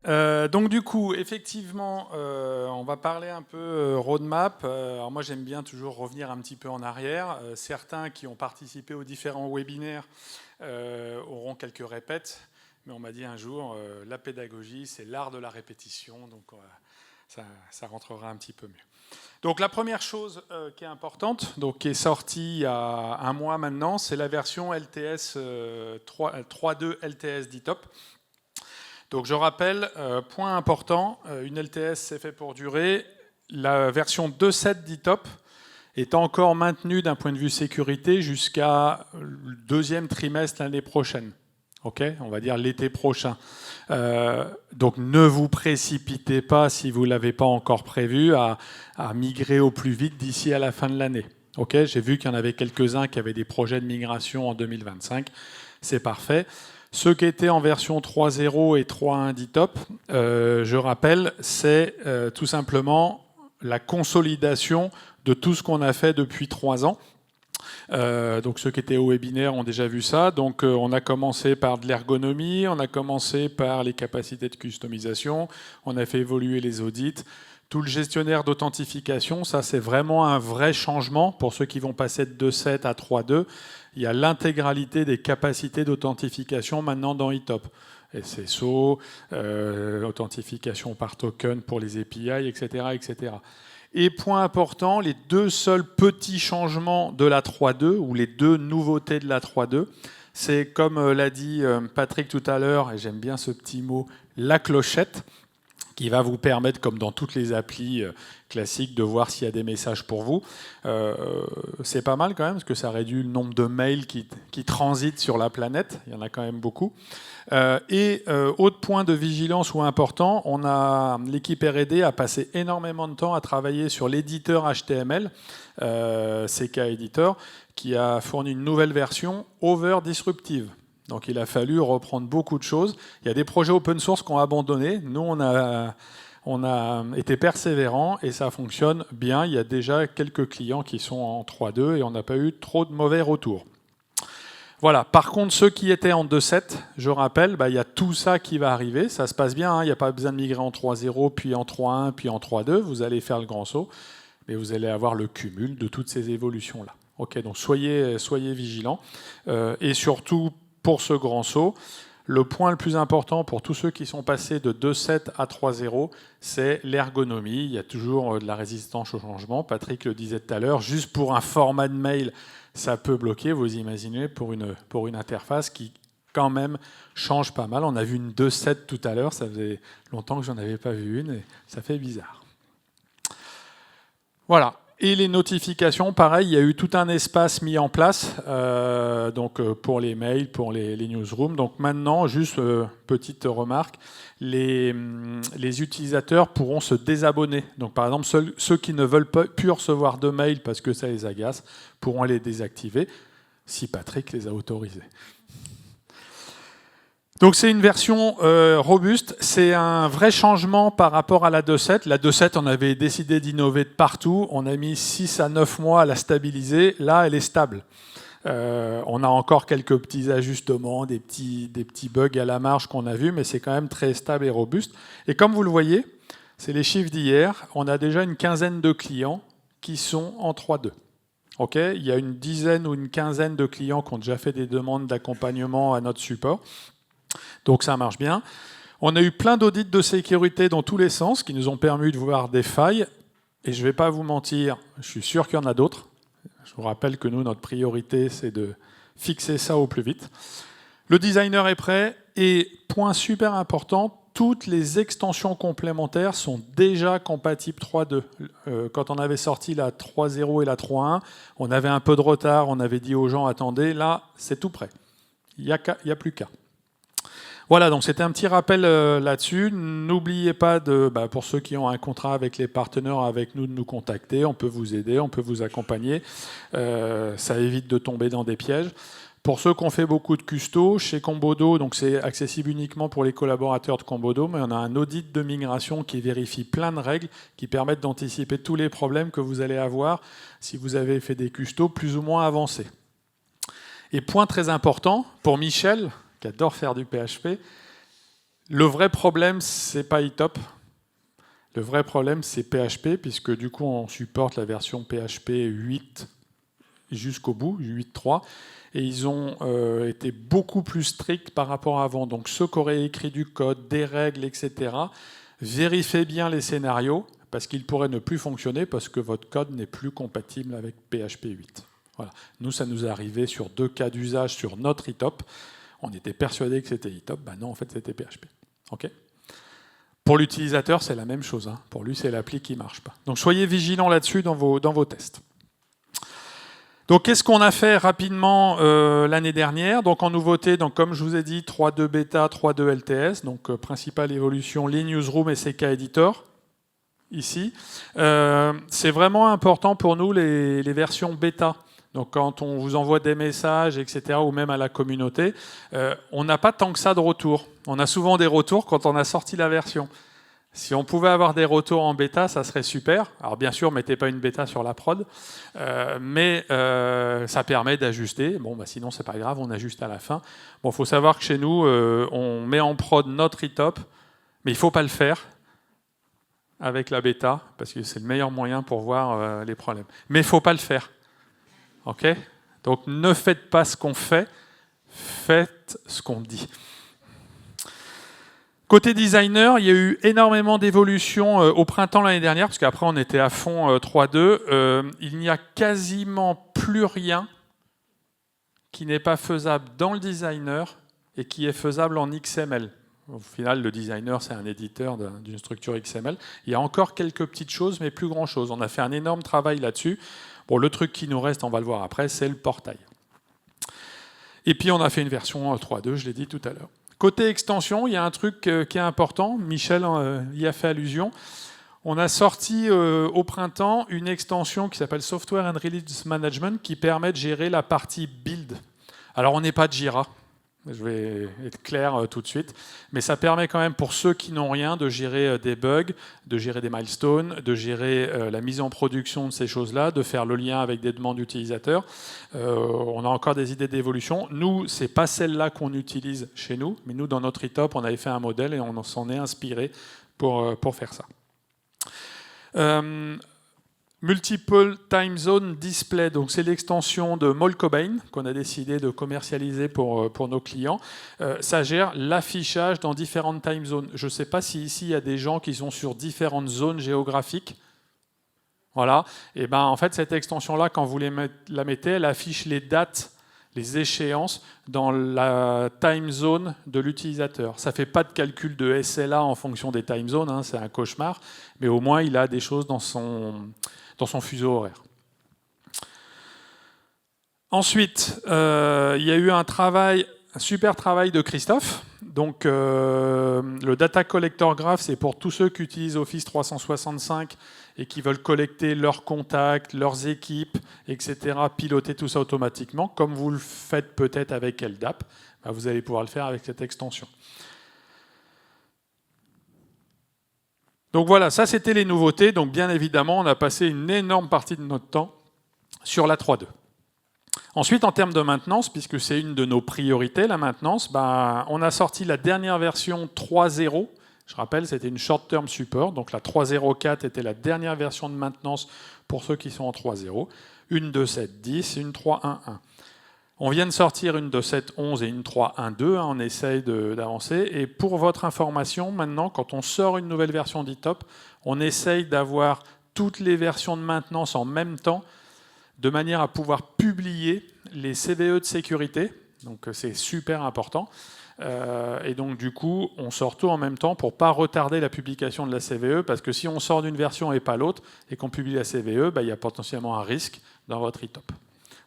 Donc du coup, effectivement, on va parler un peu roadmap. Alors moi, j'aime bien toujours revenir un petit peu en arrière. Certains qui ont participé aux différents webinaires auront quelques répètes, mais on m'a dit un jour, la pédagogie, c'est l'art de la répétition, donc ça rentrera un petit peu mieux. Donc la première chose qui est importante, donc qui est sortie il y a un mois maintenant, c'est la version LTS 3.2 LTS DTOP. Donc je rappelle, point important, une LTS c'est fait pour durer. La version 2.7 DTOP est encore maintenue d'un point de vue sécurité jusqu'à le deuxième trimestre l'année prochaine. Ok, on va dire l'été prochain. Donc ne vous précipitez pas si vous ne l'avez pas encore prévu à migrer au plus vite d'ici à la fin de l'année. Ok, j'ai vu qu'il y en avait quelques-uns qui avaient des projets de migration en 2025. C'est parfait. Ceux qui étaient en version 3.0 et 3.1 DTOP, je rappelle, c'est tout simplement la consolidation de tout ce qu'on a fait depuis 3 ans. Donc ceux qui étaient au webinaire ont déjà vu ça. Donc on a commencé par de l'ergonomie, on a commencé par les capacités de customisation, on a fait évoluer les audits. Tout le gestionnaire d'authentification, ça c'est vraiment un vrai changement pour ceux qui vont passer de 2.7 à 3.2. Il y a l'intégralité des capacités d'authentification maintenant dans ITOP. SSO, authentification par token pour les API, etc., etc. Et point important, les deux seuls petits changements de la 3.2, ou les deux nouveautés de la 3.2, c'est comme l'a dit Patrick tout à l'heure, et j'aime bien ce petit mot, la clochette, qui va vous permettre, comme dans toutes les applis classiques, de voir s'il y a des messages pour vous. C'est pas mal quand même, parce que ça réduit le nombre de mails qui transitent sur la planète. Il y en a quand même beaucoup. Autre point de vigilance ou important, l'équipe R&D a passé énormément de temps à travailler sur l'éditeur HTML, CK Editor, qui a fourni une nouvelle version over disruptive. Donc il a fallu reprendre beaucoup de choses. Il y a des projets open source qu'on a abandonnés. Nous, on a été persévérants et ça fonctionne bien. Il y a déjà quelques clients qui sont en 3.2 et on n'a pas eu trop de mauvais retours. Voilà. Par contre, ceux qui étaient en 2.7, je rappelle, il y a tout ça qui va arriver. Ça se passe bien, hein. Il n'y a pas besoin de migrer en 3.0, puis en 3.1, puis en 3.2. Vous allez faire le grand saut, mais vous allez avoir le cumul de toutes ces évolutions-là. Ok, donc soyez vigilants. Et surtout, pour ce grand saut, le point le plus important pour tous ceux qui sont passés de 2.7 à 3.0, c'est l'ergonomie. Il y a toujours de la résistance au changement. Patrick le disait tout à l'heure, juste pour un format de mail, ça peut bloquer. Vous imaginez pour une interface qui, quand même, change pas mal. On a vu une 2.7 tout à l'heure. Ça faisait longtemps que j'en avais pas vu une et ça fait bizarre. Voilà. Et les notifications, pareil, il y a eu tout un espace mis en place donc pour les mails, pour les newsrooms. Donc maintenant, juste petite remarque, les utilisateurs pourront se désabonner. Donc par exemple, ceux qui ne veulent plus recevoir de mails parce que ça les agace, pourront les désactiver si Patrick les a autorisés. Donc c'est une version robuste, c'est un vrai changement par rapport à la 2.7. La 2.7, on avait décidé d'innover de partout, on a mis 6 à 9 mois à la stabiliser, là elle est stable. On a encore quelques petits ajustements, des petits bugs à la marge qu'on a vus, mais c'est quand même très stable et robuste. Et comme vous le voyez, c'est les chiffres d'hier, on a déjà une quinzaine de clients qui sont en 3.2. Okay, il y a une dizaine ou une quinzaine de clients qui ont déjà fait des demandes d'accompagnement à notre support. Donc ça marche bien. On a eu plein d'audits de sécurité dans tous les sens qui nous ont permis de voir des failles. Et je ne vais pas vous mentir, je suis sûr qu'il y en a d'autres. Je vous rappelle que nous, notre priorité, c'est de fixer ça au plus vite. Le designer est prêt. Et point super important, toutes les extensions complémentaires sont déjà compatibles 3.2. Quand on avait sorti la 3.0 et la 3.1, on avait un peu de retard. On avait dit aux gens, attendez, là, c'est tout prêt. Il n'y a plus qu'à. Voilà, donc c'était un petit rappel là-dessus. N'oubliez pas, pour ceux qui ont un contrat avec les partenaires avec nous, de nous contacter. On peut vous aider, on peut vous accompagner. Ça évite de tomber dans des pièges. Pour ceux qui ont fait beaucoup de custo, chez Combodo, donc c'est accessible uniquement pour les collaborateurs de Combodo, mais on a un audit de migration qui vérifie plein de règles, qui permettent d'anticiper tous les problèmes que vous allez avoir si vous avez fait des custos plus ou moins avancés. Et point très important, pour Michel, qui adore faire du PHP, Le vrai problème, c'est pas iTop. Le vrai problème, c'est PHP, puisque du coup, on supporte la version PHP 8 jusqu'au bout, 8.3, et ils ont été beaucoup plus stricts par rapport à avant. Donc ceux qui auraient écrit du code, des règles, etc., vérifiez bien les scénarios, parce qu'ils pourraient ne plus fonctionner, parce que votre code n'est plus compatible avec PHP 8. Voilà. Nous, ça nous est arrivé sur 2 cas d'usage sur notre iTop. On était persuadé que c'était iTop, ben non, en fait, c'était PHP. Okay. Pour l'utilisateur, c'est la même chose. Hein. Pour lui, c'est l'appli qui ne marche pas. Donc soyez vigilants là-dessus dans vos tests. Donc, qu'est-ce qu'on a fait rapidement l'année dernière? Donc, en nouveauté, donc, comme je vous ai dit, 3.2 bêta, 3.2 LTS, donc principale évolution, Lean Newsroom et CK Editor, ici. C'est vraiment important pour nous, les versions bêta. Donc, quand on vous envoie des messages, etc., ou même à la communauté, on n'a pas tant que ça de retours. On a souvent des retours quand on a sorti la version. Si on pouvait avoir des retours en bêta, ça serait super. Alors bien sûr, mettez pas une bêta sur la prod, mais ça permet d'ajuster. Bon, bah sinon c'est pas grave, on ajuste à la fin. Bon, faut savoir que chez nous, on met en prod notre iTop, mais il faut pas le faire avec la bêta parce que c'est le meilleur moyen pour voir les problèmes. Mais il faut pas le faire, ok? Donc ne faites pas ce qu'on fait, faites ce qu'on dit. Côté designer, il y a eu énormément d'évolutions au printemps l'année dernière, parce qu'après on était à fond 3.2. Il n'y a quasiment plus rien qui n'est pas faisable dans le designer et qui est faisable en XML. Au final, le designer, c'est un éditeur d'une structure XML. Il y a encore quelques petites choses, mais plus grand-chose. On a fait un énorme travail là-dessus. Bon, le truc qui nous reste, on va le voir après, c'est le portail. Et puis on a fait une version 3.2, je l'ai dit tout à l'heure. Côté extension, il y a un truc qui est important, Michel y a fait allusion. On a sorti au printemps une extension qui s'appelle Software and Release Management qui permet de gérer la partie build. Alors on n'est pas de Jira, je vais être clair tout de suite, mais ça permet quand même pour ceux qui n'ont rien de gérer des bugs, de gérer des milestones, de gérer la mise en production de ces choses-là, de faire le lien avec des demandes utilisateurs. On a encore des idées d'évolution. Nous, ce n'est pas celle-là qu'on utilise chez nous, mais nous, dans notre iTop, on avait fait un modèle et on s'en est inspiré pour faire ça. Multiple Time Zone Display, donc c'est l'extension de Molcobane qu'on a décidé de commercialiser pour nos clients. Ça gère l'affichage dans différentes time zones. Je ne sais pas si ici il y a des gens qui sont sur différentes zones géographiques. Voilà. Et ben en fait cette extension-là, quand vous la mettez, elle affiche les dates, les échéances dans la time zone de l'utilisateur. Ça ne fait pas de calcul de SLA en fonction des time zones, hein, c'est un cauchemar, mais au moins il a des choses dans son fuseau horaire. Ensuite, il y a eu un super travail de Christophe. Donc, le Data Collector Graph, c'est pour tous ceux qui utilisent Office 365 et qui veulent collecter leurs contacts, leurs équipes, etc., piloter tout ça automatiquement, comme vous le faites peut-être avec LDAP, bah, vous allez pouvoir le faire avec cette extension. Donc voilà, ça c'était les nouveautés. Donc bien évidemment, on a passé une énorme partie de notre temps sur la 3.2. Ensuite, en termes de maintenance, puisque c'est une de nos priorités, la maintenance, on a sorti la dernière version 3.0. Je rappelle, c'était une short-term support. Donc la 3.0.4 était la dernière version de maintenance pour ceux qui sont en 3.0. Une 2.7.10 et une 3.1.1. On vient de sortir une 2.7.11 et une 3.1.2, hein, on essaye d'avancer. Et pour votre information, maintenant, quand on sort une nouvelle version d'ITOP, on essaye d'avoir toutes les versions de maintenance en même temps, de manière à pouvoir publier les CVE de sécurité. Donc c'est super important. Et donc du coup, on sort tout en même temps pour ne pas retarder la publication de la CVE, parce que si on sort d'une version et pas l'autre, et qu'on publie la CVE, il y a potentiellement un risque dans votre ITOP.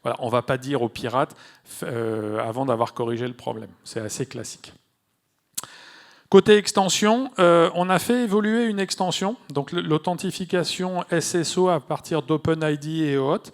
Voilà, on ne va pas dire aux pirates avant d'avoir corrigé le problème. C'est assez classique. Côté extension, on a fait évoluer une extension, donc l'authentification SSO à partir d'OpenID et OAuth.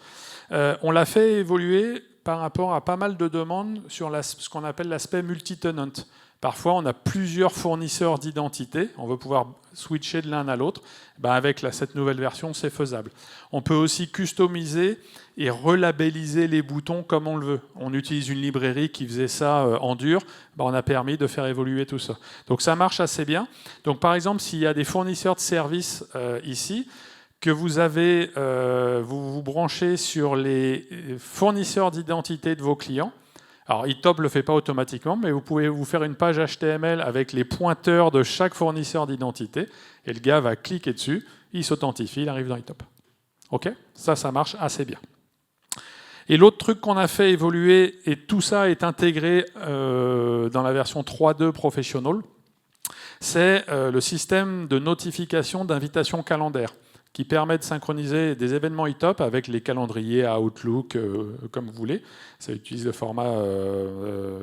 On l'a fait évoluer par rapport à pas mal de demandes sur ce qu'on appelle l'aspect multi-tenant. Parfois, on a plusieurs fournisseurs d'identité. On veut pouvoir switcher de l'un à l'autre. Avec cette nouvelle version, c'est faisable. On peut aussi customiser et relabelliser les boutons comme on le veut. On utilise une librairie qui faisait ça en dur. On a permis de faire évoluer tout ça. Donc ça marche assez bien. Donc par exemple, s'il y a des fournisseurs de services ici, que vous avez, vous branchez sur les fournisseurs d'identité de vos clients. Alors, eTop ne le fait pas automatiquement, mais vous pouvez vous faire une page HTML avec les pointeurs de chaque fournisseur d'identité, et le gars va cliquer dessus, il s'authentifie, il arrive dans eTop. OK ? Ça marche assez bien. Et l'autre truc qu'on a fait évoluer, et tout ça est intégré dans la version 3.2 Professional, c'est le système de notification d'invitation calendaire, qui permet de synchroniser des événements eTop avec les calendriers à Outlook, comme vous voulez. Ça utilise le format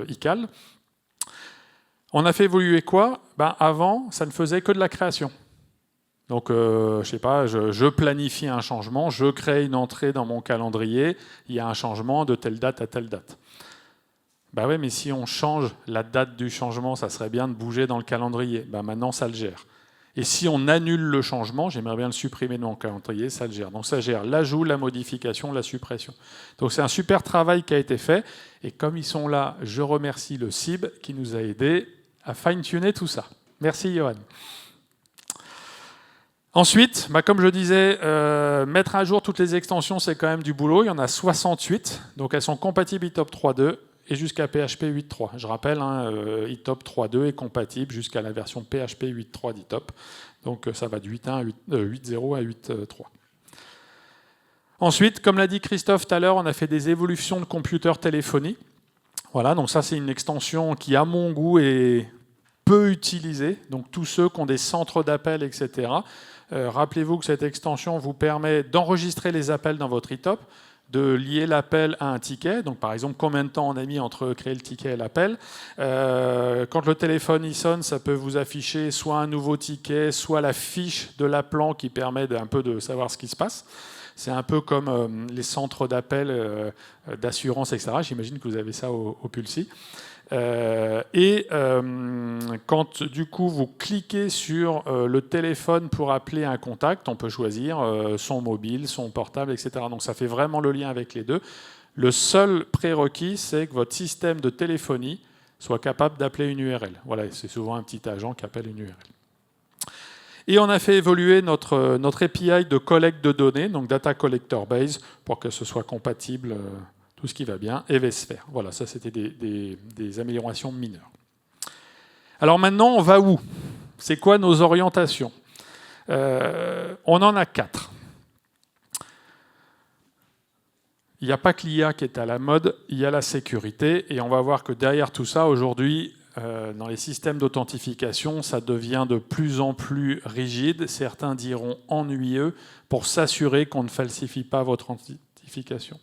iCal. On a fait évoluer quoi ? Avant, ça ne faisait que de la création. Donc, je sais pas, je planifie un changement, je crée une entrée dans mon calendrier, il y a un changement de telle date à telle date. Oui, mais si on change la date du changement, ça serait bien de bouger dans le calendrier. Maintenant, ça le gère. Et si on annule le changement, j'aimerais bien le supprimer de mon calendrier, ça le gère. Donc ça gère l'ajout, la modification, la suppression. Donc c'est un super travail qui a été fait. Et comme ils sont là, je remercie le CIB qui nous a aidés à fine-tuner tout ça. Merci Johan. Ensuite, comme je disais, mettre à jour toutes les extensions, c'est quand même du boulot. Il y en a 68. Donc elles sont compatibles eTop 3.2 et jusqu'à PHP 8.3. Je rappelle, eTop 3.2 est compatible jusqu'à la version PHP 8.3 d'eTop. Donc ça va de 8.1 à 8.0 à 8.3. Ensuite, comme l'a dit Christophe tout à l'heure, on a fait des évolutions de computer téléphonie. Voilà, donc ça c'est une extension qui, à mon goût, est peu utilisée. Donc tous ceux qui ont des centres d'appel, etc. Rappelez-vous que cette extension vous permet d'enregistrer les appels dans votre eTop, de lier l'appel à un ticket. Donc, par exemple, combien de temps on a mis entre créer le ticket et l'appel. Quand le téléphone y sonne, ça peut vous afficher soit un nouveau ticket, soit la fiche de l'appelant qui permet un peu de savoir ce qui se passe. C'est un peu comme les centres d'appel d'assurance, etc. J'imagine que vous avez ça au Pulsi. Quand du coup vous cliquez sur le téléphone pour appeler un contact, on peut choisir son mobile, son portable, etc. Donc ça fait vraiment le lien avec les deux. Le seul prérequis, c'est que votre système de téléphonie soit capable d'appeler une URL. Voilà, c'est souvent un petit agent qui appelle une URL. Et on a fait évoluer notre API de collecte de données, donc Data Collector Base, pour que ce soit compatible tout ce qui va bien, et vSphere. Voilà, ça c'était des améliorations mineures. Alors maintenant, on va où ? C'est quoi nos orientations ? On en a 4. Il n'y a pas que l'IA qui est à la mode, il y a la sécurité, et on va voir que derrière tout ça, aujourd'hui, dans les systèmes d'authentification, ça devient de plus en plus rigide, certains diront ennuyeux, pour s'assurer qu'on ne falsifie pas votre authentification.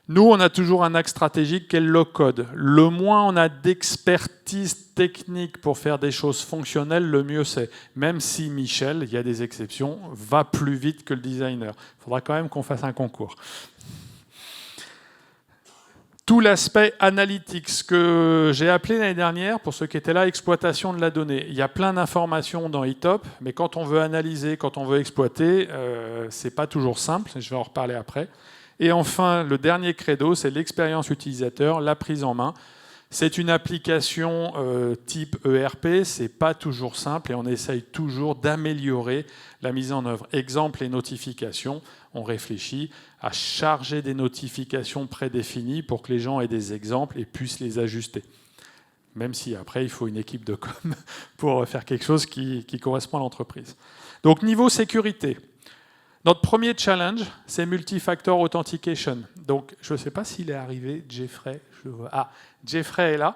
Nous, on a toujours un axe stratégique qui est le low-code. Le moins on a d'expertise technique pour faire des choses fonctionnelles, le mieux c'est. Même si Michel, il y a des exceptions, va plus vite que le designer. Il faudra quand même qu'on fasse un concours. Tout l'aspect analytics que j'ai appelé l'année dernière, pour ceux qui étaient là, exploitation de la donnée. Il y a plein d'informations dans eTop, mais quand on veut analyser, quand on veut exploiter, c'est pas toujours simple, je vais en reparler après. Et enfin, le dernier credo, c'est l'expérience utilisateur, la prise en main. C'est une application type ERP, c'est pas toujours simple et on essaye toujours d'améliorer la mise en œuvre. Exemple, les notifications, on réfléchit à charger des notifications prédéfinies pour que les gens aient des exemples et puissent les ajuster. Même si après, il faut une équipe de com pour faire quelque chose qui correspond à l'entreprise. Donc, niveau sécurité. Notre premier challenge, c'est Multi-Factor Authentication. Donc, je ne sais pas s'il est arrivé, Jeffrey. Jeffrey est là.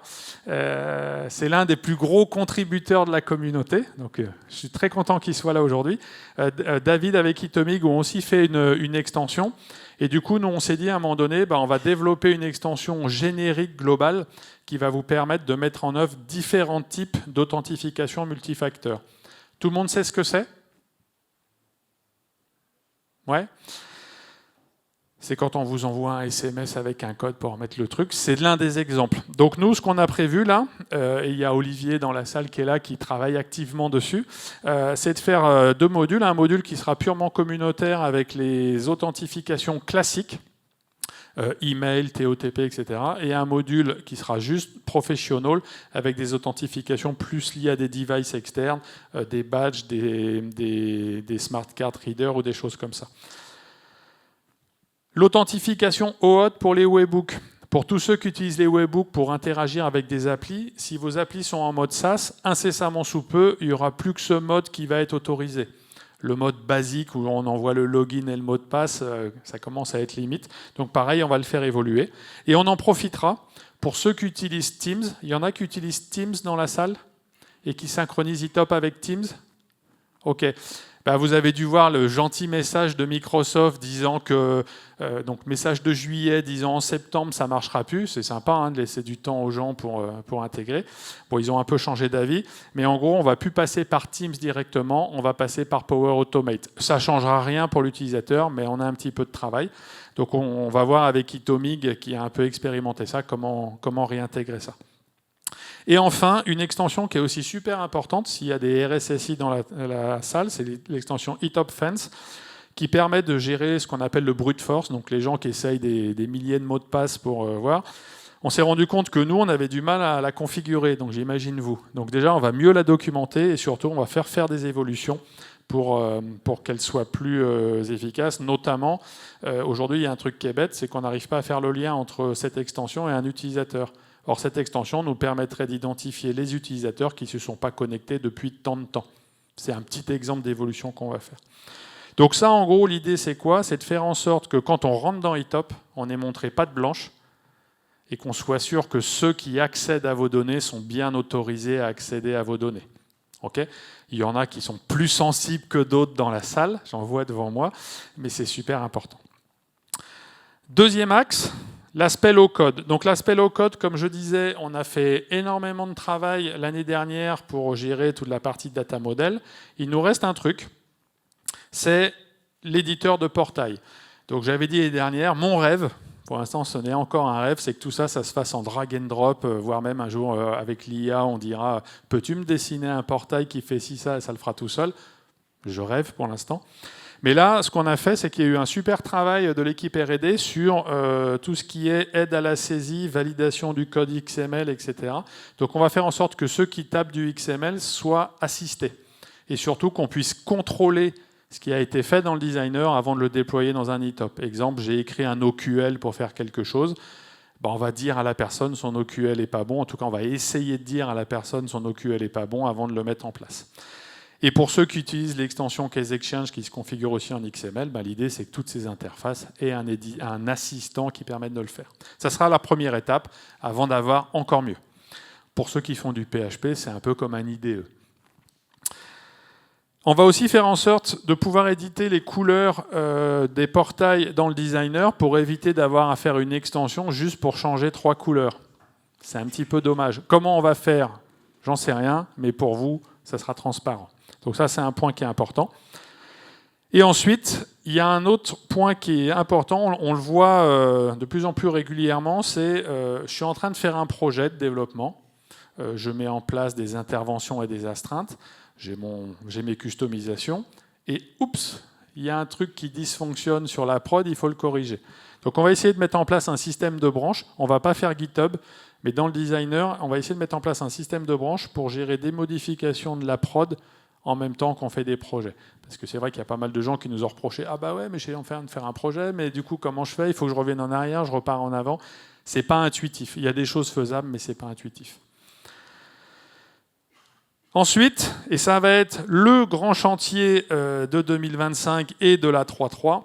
C'est l'un des plus gros contributeurs de la communauté. Donc, je suis très content qu'il soit là aujourd'hui. David, avec Itomig, ont aussi fait une extension. Et du coup, nous, on s'est dit à un moment donné, on va développer une extension générique globale qui va vous permettre de mettre en œuvre différents types d'authentification multifacteur. Tout le monde sait ce que c'est ? Ouais. C'est quand on vous envoie un SMS avec un code pour mettre le truc. C'est l'un des exemples. Donc nous, ce qu'on a prévu là, et il y a Olivier dans la salle qui est là, qui travaille activement dessus, c'est de faire 2 modules. Un module qui sera purement communautaire avec les authentifications classiques, email, TOTP, etc. Et un module qui sera juste professional avec des authentifications plus liées à des devices externes, des badges, des smart card readers ou des choses comme ça. L'authentification OAuth pour les webbooks. Pour tous ceux qui utilisent les webbooks pour interagir avec des applis, si vos applis sont en mode SaaS, incessamment sous peu, il n'y aura plus que ce mode qui va être autorisé. Le mode basique où on envoie le login et le mot de passe, ça commence à être limite. Donc pareil, on va le faire évoluer. Et on en profitera pour ceux qui utilisent Teams. Il y en a qui utilisent Teams dans la salle et qui synchronisent eTop avec Teams. OK. Vous avez dû voir le gentil message de Microsoft disant que, donc message de juillet disant en septembre ça ne marchera plus. C'est sympa de laisser du temps aux gens pour intégrer. Bon, ils ont un peu changé d'avis, mais en gros on ne va plus passer par Teams directement, on va passer par Power Automate. Ça ne changera rien pour l'utilisateur, mais on a un petit peu de travail. Donc on va voir avec Itomig qui a un peu expérimenté ça, comment réintégrer ça. Et enfin, une extension qui est aussi super importante, s'il y a des RSSI dans la salle, c'est l'extension eTop Fence, qui permet de gérer ce qu'on appelle le brute force, donc les gens qui essayent des milliers de mots de passe pour voir. On s'est rendu compte que nous, on avait du mal à la configurer, donc j'imagine vous. Donc déjà, on va mieux la documenter et surtout, on va faire des évolutions pour qu'elle soit plus efficace. Notamment, aujourd'hui, il y a un truc qui est bête, c'est qu'on n'arrive pas à faire le lien entre cette extension et un utilisateur. Or, cette extension nous permettrait d'identifier les utilisateurs qui ne se sont pas connectés depuis tant de temps. C'est un petit exemple d'évolution qu'on va faire. Donc ça, en gros, l'idée, c'est quoi? C'est de faire en sorte que quand on rentre dans eTop, on ait montré patte blanche et qu'on soit sûr que ceux qui accèdent à vos données sont bien autorisés à accéder à vos données. Okay, il y en a qui sont plus sensibles que d'autres dans la salle, j'en vois devant moi, mais c'est super important. Deuxième axe, l'aspect low-code. Donc l'aspect low-code, comme je disais, on a fait énormément de travail l'année dernière pour gérer toute la partie data model. Il nous reste un truc, c'est l'éditeur de portail. Donc j'avais dit l'année dernière, mon rêve, pour l'instant ce n'est encore un rêve, c'est que tout ça, ça se fasse en drag and drop, voire même un jour avec l'IA, on dira « Peux-tu me dessiner un portail qui fait ci, ça, et ça le fera tout seul ?» Je rêve pour l'instant. Mais là, ce qu'on a fait, c'est qu'il y a eu un super travail de l'équipe R&D sur tout ce qui est aide à la saisie, validation du code XML, etc. Donc on va faire en sorte que ceux qui tapent du XML soient assistés. Et surtout qu'on puisse contrôler ce qui a été fait dans le designer avant de le déployer dans un eTop. Exemple, j'ai écrit un OQL pour faire quelque chose. On va dire à la personne son OQL n'est pas bon. En tout cas, on va essayer de dire à la personne son OQL n'est pas bon avant de le mettre en place. Et pour ceux qui utilisent l'extension Case Exchange qui se configure aussi en XML, l'idée c'est que toutes ces interfaces aient un assistant qui permette de le faire. Ça sera la première étape avant d'avoir encore mieux. Pour ceux qui font du PHP, c'est un peu comme un IDE. On va aussi faire en sorte de pouvoir éditer les couleurs des portails dans le designer pour éviter d'avoir à faire une extension juste pour changer 3 couleurs. C'est un petit peu dommage. Comment on va faire? J'en sais rien, mais pour vous, ça sera transparent. Donc ça, c'est un point qui est important. Et ensuite, il y a un autre point qui est important, on le voit de plus en plus régulièrement, c'est je suis en train de faire un projet de développement, je mets en place des interventions et des astreintes, j'ai mes customisations, et oups, il y a un truc qui dysfonctionne sur la prod, il faut le corriger. Donc on va essayer de mettre en place un système de branches, on ne va pas faire GitHub, mais dans le designer, on va essayer de mettre en place un système de branches pour gérer des modifications de la prod en même temps qu'on fait des projets. Parce que c'est vrai qu'il y a pas mal de gens qui nous ont reproché « Ah bah ouais, mais je suis en train de faire un projet, mais du coup, comment je fais? Il faut que je revienne en arrière, je repars en avant. » C'est pas intuitif. Il y a des choses faisables, mais c'est pas intuitif. Ensuite, et ça va être le grand chantier de 2025 et de la 3.3,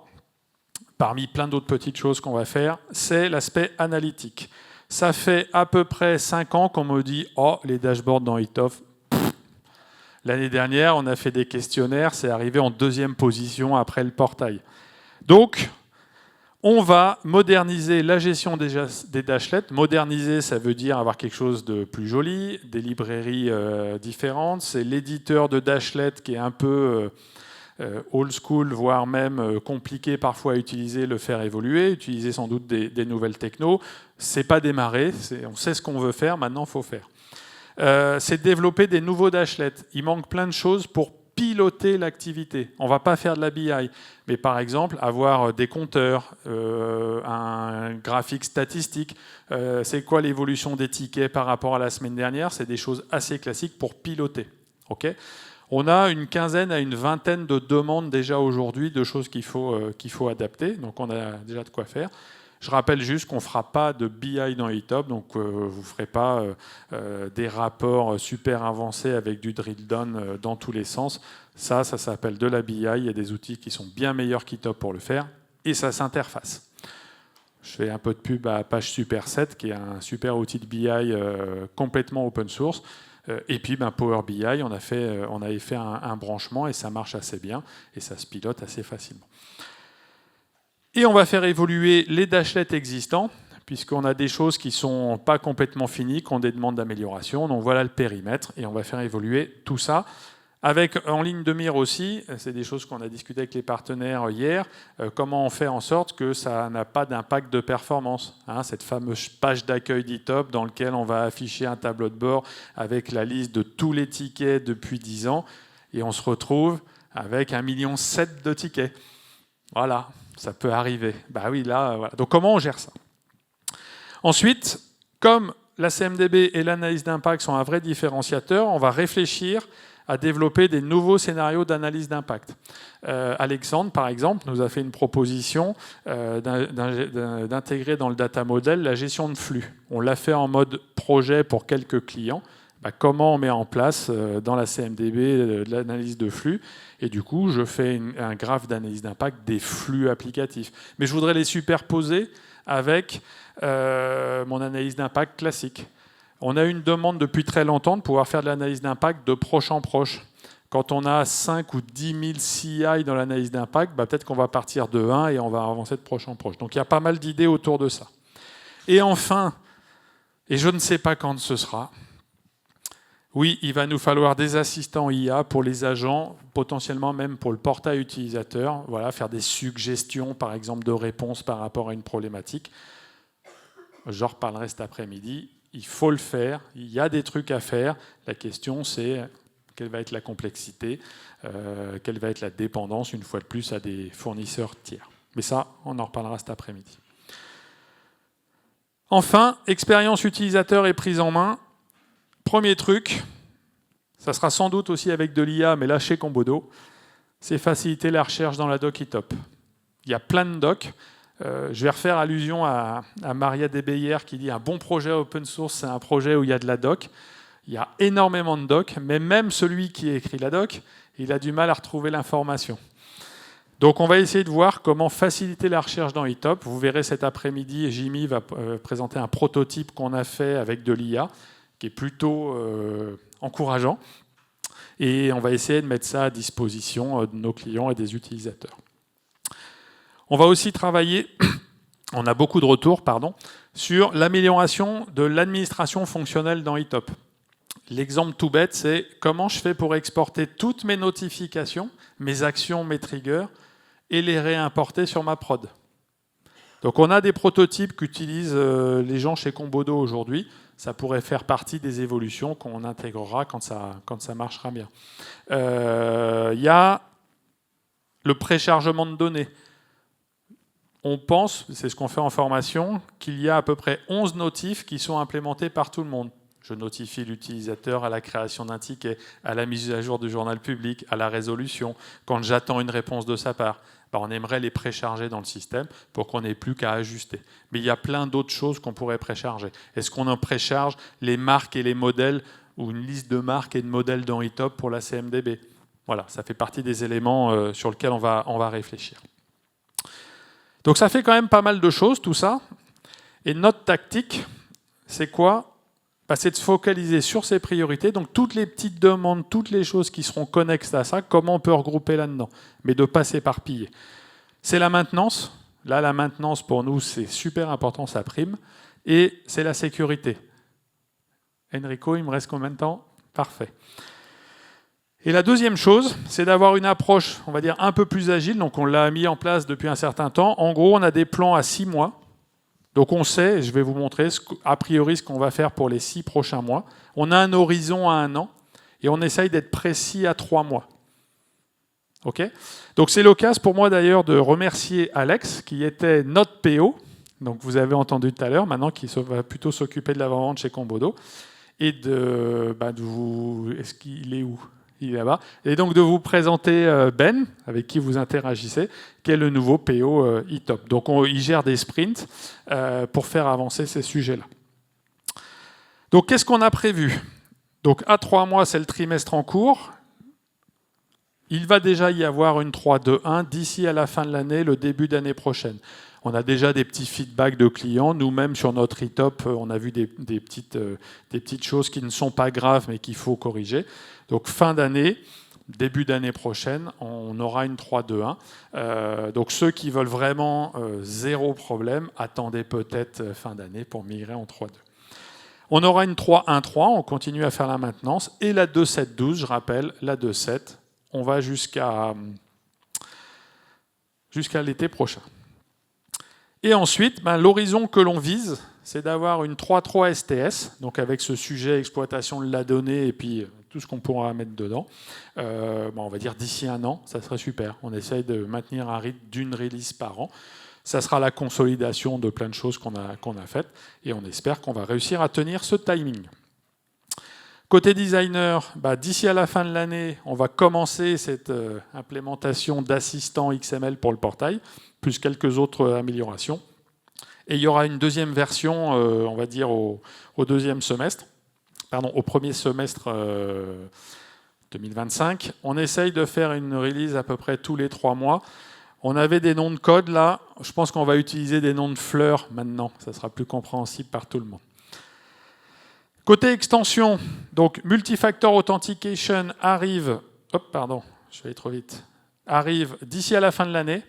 parmi plein d'autres petites choses qu'on va faire, c'est l'aspect analytique. Ça fait à peu près 5 ans qu'on me dit « Oh, les dashboards dans eTop, l'année dernière, on a fait des questionnaires, c'est arrivé en 2e position après le portail. » Donc, on va moderniser la gestion des dashlets. Moderniser, ça veut dire avoir quelque chose de plus joli, des librairies différentes. C'est l'éditeur de dashlet qui est un peu old school, voire même compliqué parfois à utiliser, le faire évoluer, utiliser sans doute des nouvelles technos. C'est pas démarré, on sait ce qu'on veut faire, maintenant il faut faire. C'est développer des nouveaux dashlets. Il manque plein de choses pour piloter l'activité. On ne va pas faire de la BI, mais par exemple avoir des compteurs, un graphique statistique, c'est quoi l'évolution des tickets par rapport à la semaine dernière, c'est des choses assez classiques pour piloter. Okay, on a une quinzaine à une vingtaine de demandes déjà aujourd'hui de choses qu'il faut adapter, donc on a déjà de quoi faire. Je rappelle juste qu'on ne fera pas de BI dans GitHub, donc vous ne ferez pas des rapports super avancés avec du drill down dans tous les sens. Ça s'appelle de la BI. Il y a des outils qui sont bien meilleurs qu'GitHub pour le faire, et ça s'interface. Je fais un peu de pub à Page Superset, qui est un super outil de BI complètement open source. Et puis Power BI, on avait fait un branchement et ça marche assez bien, et ça se pilote assez facilement. Et on va faire évoluer les dashlets existants, puisqu'on a des choses qui ne sont pas complètement finies, qui ont des demandes d'amélioration. Donc voilà le périmètre, et on va faire évoluer tout ça. Avec en ligne de mire aussi, c'est des choses qu'on a discuté avec les partenaires hier, comment on fait en sorte que ça n'a pas d'impact de performance. Cette fameuse page d'accueil d'GitHub dans laquelle on va afficher un tableau de bord avec la liste de tous les tickets depuis 10 ans, et on se retrouve avec 1,7 million de tickets. Voilà. Ça peut arriver. Bah oui, là, voilà. Donc comment on gère ça? Ensuite, comme la CMDB et l'analyse d'impact sont un vrai différenciateur, on va réfléchir à développer des nouveaux scénarios d'analyse d'impact. Alexandre, par exemple, nous a fait une proposition d'intégrer dans le data model la gestion de flux. On l'a fait en mode projet pour quelques clients. Comment on met en place dans la CMDB de l'analyse de flux. Et du coup, je fais un graphe d'analyse d'impact des flux applicatifs. Mais je voudrais les superposer avec mon analyse d'impact classique. On a une demande depuis très longtemps de pouvoir faire de l'analyse d'impact de proche en proche. Quand on a 5 ou 10 000 CI dans l'analyse d'impact, peut-être qu'on va partir de 1 et on va avancer de proche en proche. Donc il y a pas mal d'idées autour de ça. Et enfin, et je ne sais pas quand ce sera, oui, il va nous falloir des assistants IA pour les agents, potentiellement même pour le portail utilisateur, voilà, faire des suggestions, par exemple, de réponses par rapport à une problématique. J'en reparlerai cet après-midi. Il faut le faire, il y a des trucs à faire. La question, c'est quelle va être la complexité, quelle va être la dépendance, une fois de plus, à des fournisseurs tiers. Mais ça, on en reparlera cet après-midi. Enfin, expérience utilisateur et prise en main. Premier truc, ça sera sans doute aussi avec de l'IA, mais là chez Combodo, c'est faciliter la recherche dans la doc GitHub. Il y a plein de docs. Je vais refaire allusion à Maria Debeyer qui dit un bon projet open source, c'est un projet où il y a de la doc. Il y a énormément de docs, mais même celui qui a écrit la doc, il a du mal à retrouver l'information. Donc on va essayer de voir comment faciliter la recherche dans GitHub. Vous verrez cet après-midi, Jimmy va présenter un prototype qu'on a fait avec de l'IA, qui est plutôt encourageant. Et on va essayer de mettre ça à disposition de nos clients et des utilisateurs. On va aussi travailler, on a beaucoup de retours, sur l'amélioration de l'administration fonctionnelle dans GitHub. L'exemple tout bête, c'est comment je fais pour exporter toutes mes notifications, mes actions, mes triggers, et les réimporter sur ma prod. Donc on a des prototypes qu'utilisent les gens chez Combodo aujourd'hui. Ça pourrait faire partie des évolutions qu'on intégrera quand ça marchera bien. Il y a le préchargement de données. On pense, c'est ce qu'on fait en formation, qu'il y a à peu près 11 notifs qui sont implémentés par tout le monde. Je notifie l'utilisateur à la création d'un ticket, à la mise à jour du journal public, à la résolution. Quand j'attends une réponse de sa part, on aimerait les précharger dans le système pour qu'on n'ait plus qu'à ajuster. Mais il y a plein d'autres choses qu'on pourrait précharger. Est-ce qu'on en précharge les marques et les modèles ou une liste de marques et de modèles dans GitHub pour la CMDB? Voilà, ça fait partie des éléments sur lesquels on va réfléchir. Donc ça fait quand même pas mal de choses, tout ça. Et notre tactique, c'est quoi ? C'est de se focaliser sur ces priorités. Donc toutes les petites demandes, toutes les choses qui seront connexes à ça, comment on peut regrouper là-dedans, mais de ne pas s'éparpiller. C'est la maintenance. Là, la maintenance, pour nous, c'est super important, ça prime. Et c'est la sécurité. Enrico, il me reste combien de temps ? Parfait. Et la deuxième chose, c'est d'avoir une approche, on va dire, un peu plus agile. Donc on l'a mis en place depuis un certain temps. En gros, on a des plans à 6 mois. Donc on sait, et je vais vous montrer a priori ce qu'on va faire pour les 6 prochains mois. On a un horizon à 1 an et on essaye d'être précis à 3 mois. Ok ? Donc c'est l'occasion pour moi d'ailleurs de remercier Alex, qui était notre PO, donc vous avez entendu tout à l'heure, maintenant qui va plutôt s'occuper de l'avant-vente chez Combodo, et de vous... Est-ce qu'il est où ? Il est là-bas. Et donc de vous présenter Ben, avec qui vous interagissez, qui est le nouveau PO e-top. Donc il gère des sprints pour faire avancer ces sujets-là. Donc qu'est-ce qu'on a prévu ? Donc à 3 mois, c'est le trimestre en cours. Il va déjà y avoir une 3-2-1 d'ici à la fin de l'année, le début d'année prochaine. On a déjà des petits feedbacks de clients. Nous-mêmes, sur notre e-top, on a vu des petites choses qui ne sont pas graves, mais qu'il faut corriger. Donc fin d'année, début d'année prochaine, on aura une 3-2-1. Donc ceux qui veulent vraiment zéro problème, attendez peut-être fin d'année pour migrer en 3-2. On aura une 3-1-3, on continue à faire la maintenance. Et la 2-7-12, je rappelle, la 2-7, on va jusqu'à l'été prochain. Et ensuite, l'horizon que l'on vise, c'est d'avoir une 3.3 STS, donc avec ce sujet exploitation de la donnée et puis tout ce qu'on pourra mettre dedans. On va dire d'ici 1 an, ça serait super. On essaye de maintenir un rythme d'une release par an. Ça sera la consolidation de plein de choses qu'on a faites et on espère qu'on va réussir à tenir ce timing. Côté designer, d'ici à la fin de l'année, on va commencer cette implémentation d'assistant XML pour le portail, plus quelques autres améliorations. Et il y aura une deuxième version, on va dire, au premier semestre 2025. On essaye de faire une release à peu près tous les 3 mois. On avait des noms de code là, je pense qu'on va utiliser des noms de fleurs maintenant, ça sera plus compréhensible par tout le monde. Côté extension, donc Multifactor Authentication arrive d'ici à la fin de l'année.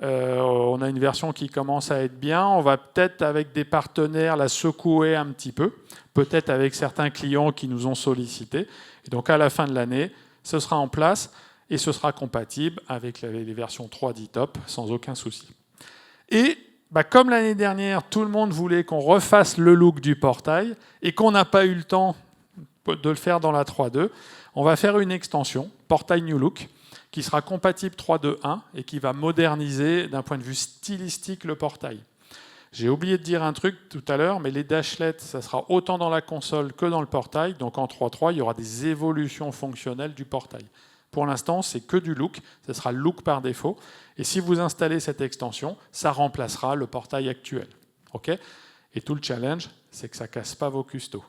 On a une version qui commence à être bien. On va peut-être, avec des partenaires, la secouer un petit peu. Peut-être avec certains clients qui nous ont sollicités. Et donc, à la fin de l'année, ce sera en place et ce sera compatible avec les versions 3 d'e-top sans aucun souci. Et comme l'année dernière, tout le monde voulait qu'on refasse le look du portail et qu'on n'a pas eu le temps de le faire dans la 3.2, on va faire une extension, Portail New Look, qui sera compatible 3.2.1 et qui va moderniser d'un point de vue stylistique le portail. J'ai oublié de dire un truc tout à l'heure, mais les dashlets, ça sera autant dans la console que dans le portail. Donc en 3.3, il y aura des évolutions fonctionnelles du portail. Pour l'instant, c'est que du look, ce sera le look par défaut. Et si vous installez cette extension, ça remplacera le portail actuel. Okay ? Et tout le challenge, c'est que ça ne casse pas vos custos.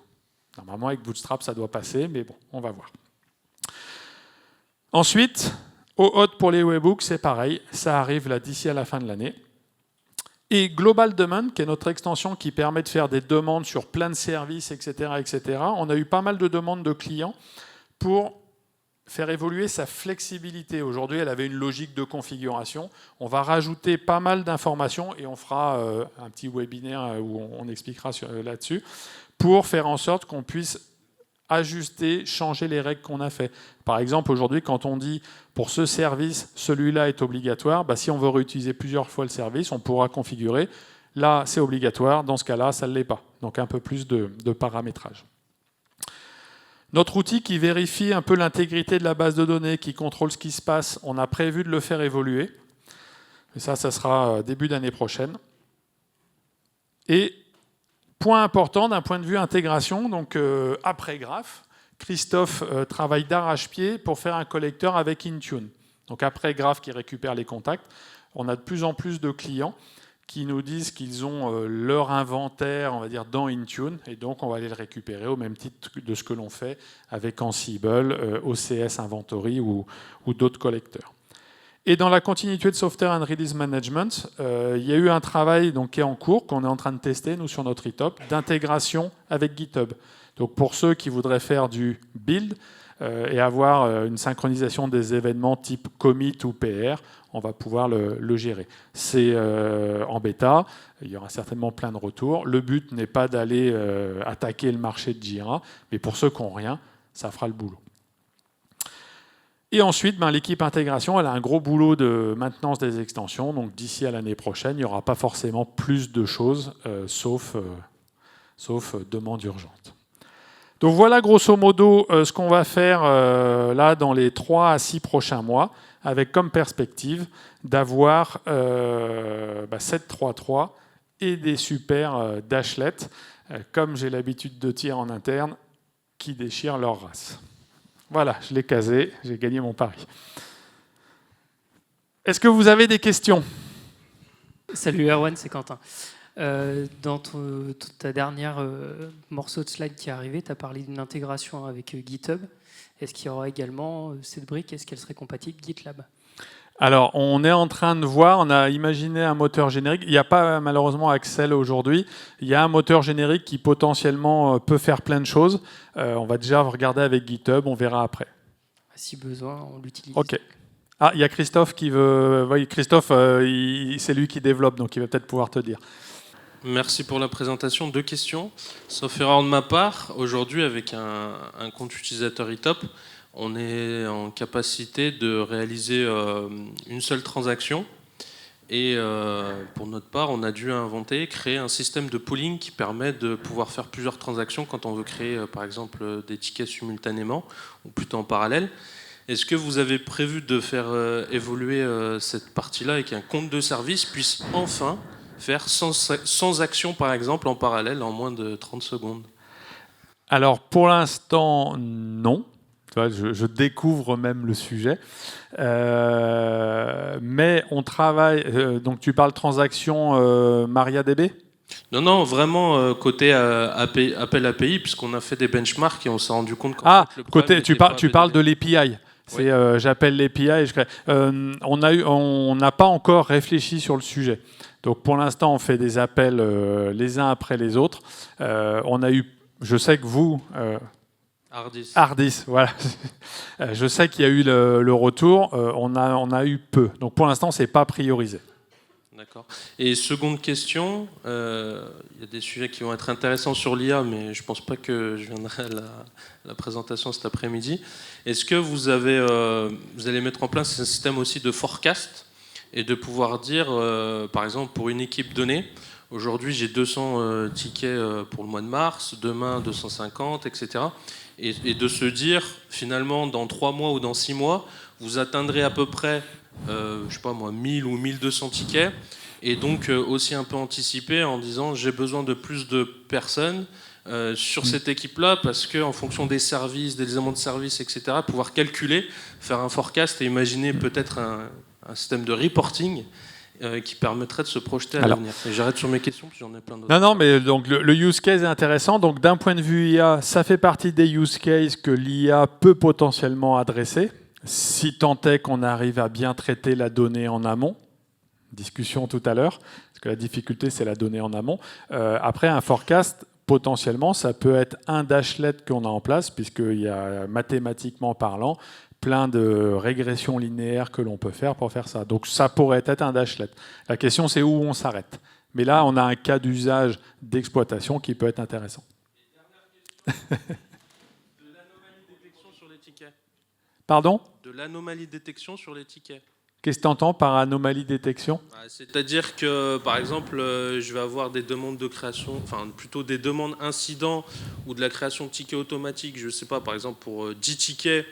Normalement, avec Bootstrap, ça doit passer, mais bon, on va voir. Ensuite, OAuth pour les webhooks, c'est pareil, ça arrive là d'ici à la fin de l'année. Et Global Demand, qui est notre extension qui permet de faire des demandes sur plein de services, etc., etc. On a eu pas mal de demandes de clients pour faire évoluer sa flexibilité. Aujourd'hui, elle avait une logique de configuration. On va rajouter pas mal d'informations et on fera un petit webinaire où on expliquera là-dessus pour faire en sorte qu'on puisse ajuster, changer les règles qu'on a fait. Par exemple, aujourd'hui, quand on dit pour ce service, celui-là est obligatoire, si on veut réutiliser plusieurs fois le service, on pourra configurer. Là, c'est obligatoire. Dans ce cas-là, ça ne l'est pas. Donc un peu plus de paramétrage. Notre outil qui vérifie un peu l'intégrité de la base de données, qui contrôle ce qui se passe, on a prévu de le faire évoluer. Et ça sera début d'année prochaine. Et point important d'un point de vue intégration, donc après Graph, Christophe travaille d'arrache-pied pour faire un collecteur avec Intune. Donc après Graph qui récupère les contacts, on a de plus en plus de clients qui nous disent qu'ils ont leur inventaire, on va dire, dans Intune, et donc on va aller le récupérer au même titre de ce que l'on fait avec Ansible, OCS Inventory ou d'autres collecteurs. Et dans la continuité de Software and Release Management, il y a eu un travail qui est en cours, qu'on est en train de tester, nous, sur notre e-top, d'intégration avec GitHub. Donc pour ceux qui voudraient faire du build et avoir une synchronisation des événements type commit ou PR, on va pouvoir le gérer. C'est en bêta, il y aura certainement plein de retours. Le but n'est pas d'aller attaquer le marché de Jira, mais pour ceux qui n'ont rien, ça fera le boulot. Et ensuite, l'équipe intégration, elle a un gros boulot de maintenance des extensions. Donc d'ici à l'année prochaine, il n'y aura pas forcément plus de choses, sauf demande urgente. Donc voilà grosso modo ce qu'on va faire là dans les 3 à 6 prochains mois, avec comme perspective d'avoir 7.3.3 et des super dashlets, comme j'ai l'habitude de dire en interne, qui déchirent leur race. Voilà, je l'ai casé, j'ai gagné mon pari. Est-ce que vous avez des questions ? Salut Erwan, c'est Quentin. Dans ta dernière morceau de slide qui est arrivé, tu as parlé d'une intégration avec GitHub. Est-ce qu'il y aura également cette brique ? Est-ce qu'elle serait compatible GitLab ? Alors, on est en train de voir, on a imaginé un moteur générique. Il n'y a pas malheureusement Axel aujourd'hui. Il y a un moteur générique qui potentiellement peut faire plein de choses. On va déjà regarder avec GitHub, on verra après. Si besoin, on l'utilise. Ok. Ah, il y a Christophe qui veut... Oui, Christophe, c'est lui qui développe, donc il va peut-être pouvoir te dire. Merci pour la présentation. 2 questions. Sauf erreur de ma part, aujourd'hui, avec un compte utilisateur eTop, on est en capacité de réaliser une seule transaction. Et pour notre part, on a dû créer un système de pooling qui permet de pouvoir faire plusieurs transactions quand on veut créer, par exemple, des tickets simultanément, ou plutôt en parallèle. Est-ce que vous avez prévu de faire évoluer cette partie-là et qu'un compte de service puisse enfin faire 100 actions, par exemple, en parallèle en moins de 30 secondes ? Alors, pour l'instant, non. Je découvre même le sujet. Mais on travaille... donc, tu parles transaction MariaDB ? Non, vraiment côté appel API, puisqu'on a fait des benchmarks et on s'est rendu compte qu'en fait, le côté, tu parles de l'API. Oui. J'appelle l'API et je crée. On n'a pas encore réfléchi sur le sujet. Donc pour l'instant, on fait des appels les uns après les autres. Je sais que vous... Hardis, voilà. Je sais qu'il y a eu le retour. On a eu peu. Donc pour l'instant, c'est pas priorisé. D'accord. Et seconde question, il y a des sujets qui vont être intéressants sur l'IA, mais je ne pense pas que je viendrai à la présentation cet après-midi. Est-ce que vous allez mettre en place un système aussi de forecast et de pouvoir dire, par exemple, pour une équipe donnée, aujourd'hui j'ai 200 tickets pour le mois de mars, demain 250, etc. Et de se dire, finalement, dans 3 mois ou dans 6 mois, vous atteindrez à peu près 1000 ou 1200 tickets, et donc aussi un peu anticiper en disant j'ai besoin de plus de personnes sur cette équipe-là, parce qu'en fonction des services, des éléments de service, etc., pouvoir calculer, faire un forecast et imaginer peut-être un système de reporting qui permettrait de se projeter à l'avenir. Et j'arrête sur mes questions, puis j'en ai plein d'autres. Non, mais donc le use case est intéressant. Donc d'un point de vue IA, ça fait partie des use cases que l'IA peut potentiellement adresser, si tant est qu'on arrive à bien traiter la donnée en amont. Discussion tout à l'heure, parce que la difficulté, c'est la donnée en amont. Après, un forecast, potentiellement, ça peut être un dashlet qu'on a en place, puisqu'il y a, mathématiquement parlant, plein de régressions linéaires que l'on peut faire pour faire ça. Donc ça pourrait être un dashlet. La question, c'est où on s'arrête. Mais là, on a un cas d'usage d'exploitation qui peut être intéressant. De l'anomalie détection sur les tickets. Pardon ? De l'anomalie détection sur les tickets. Qu'est-ce que tu entends par anomalie détection ? C'est-à-dire que, par exemple, je vais avoir des demandes de création, enfin plutôt des demandes incidents ou de la création de tickets automatiques, je ne sais pas, par exemple pour 10 tickets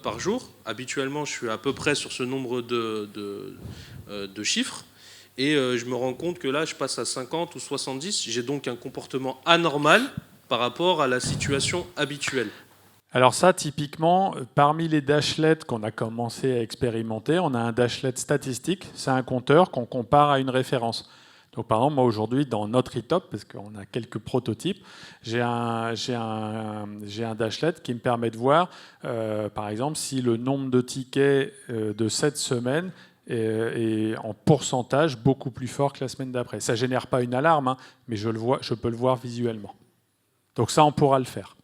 par jour. Habituellement, je suis à peu près sur ce nombre de chiffres. Et je me rends compte que là, je passe à 50 ou 70. J'ai donc un comportement anormal par rapport à la situation habituelle. Alors ça, typiquement, parmi les dashlets qu'on a commencé à expérimenter, on a un dashlet statistique. C'est un compteur qu'on compare à une référence. Donc par exemple, moi aujourd'hui, dans notre eTop, parce qu'on a quelques prototypes, j'ai un dashlet qui me permet de voir, par exemple, si le nombre de tickets de cette semaine est en pourcentage beaucoup plus fort que la semaine d'après. Ça ne génère pas une alarme, mais je peux le voir visuellement. Donc ça, on pourra le faire.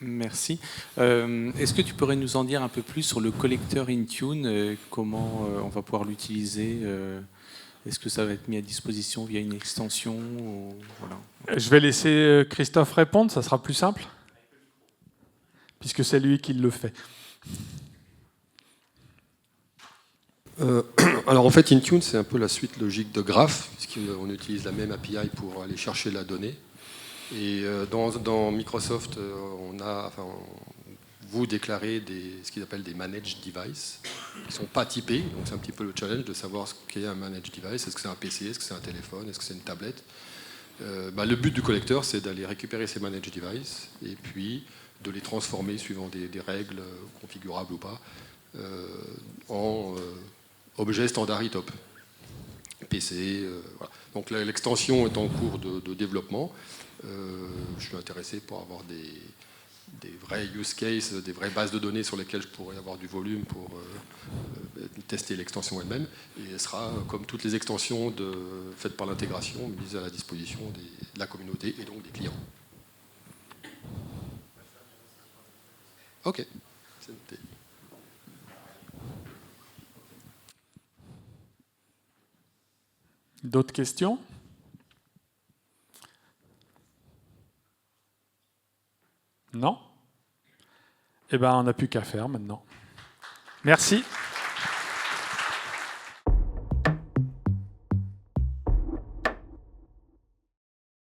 Merci. Est-ce que tu pourrais nous en dire un peu plus sur le collecteur Intune, comment on va pouvoir l'utiliser Est-ce que ça va être mis à disposition via une extension ou, voilà. Je vais laisser Christophe répondre, ça sera plus simple, puisque c'est lui qui le fait. Alors en fait, Intune, c'est un peu la suite logique de Graph, puisqu'on utilise la même API pour aller chercher la donnée. Et dans Microsoft, vous déclarez ce qu'ils appellent des managed devices, qui ne sont pas typés. Donc c'est un petit peu le challenge de savoir ce qu'est un managed device. Est-ce que c'est un PC, est-ce que c'est un téléphone, est-ce que c'est une tablette? Le but du collecteur, c'est d'aller récupérer ces managed devices et puis de les transformer suivant des règles configurables ou pas en objets standard ITOP. PC, voilà. Donc l'extension est en cours de développement. Je suis intéressé pour avoir des vrais use cases, des vraies bases de données sur lesquelles je pourrais avoir du volume pour tester l'extension elle-même. Et elle sera, comme toutes les extensions faites par l'intégration, mise à la disposition de la communauté et donc des clients. Ok, c'est noté. D'autres questions? Non? Eh bien, on n'a plus qu'à faire maintenant. Merci.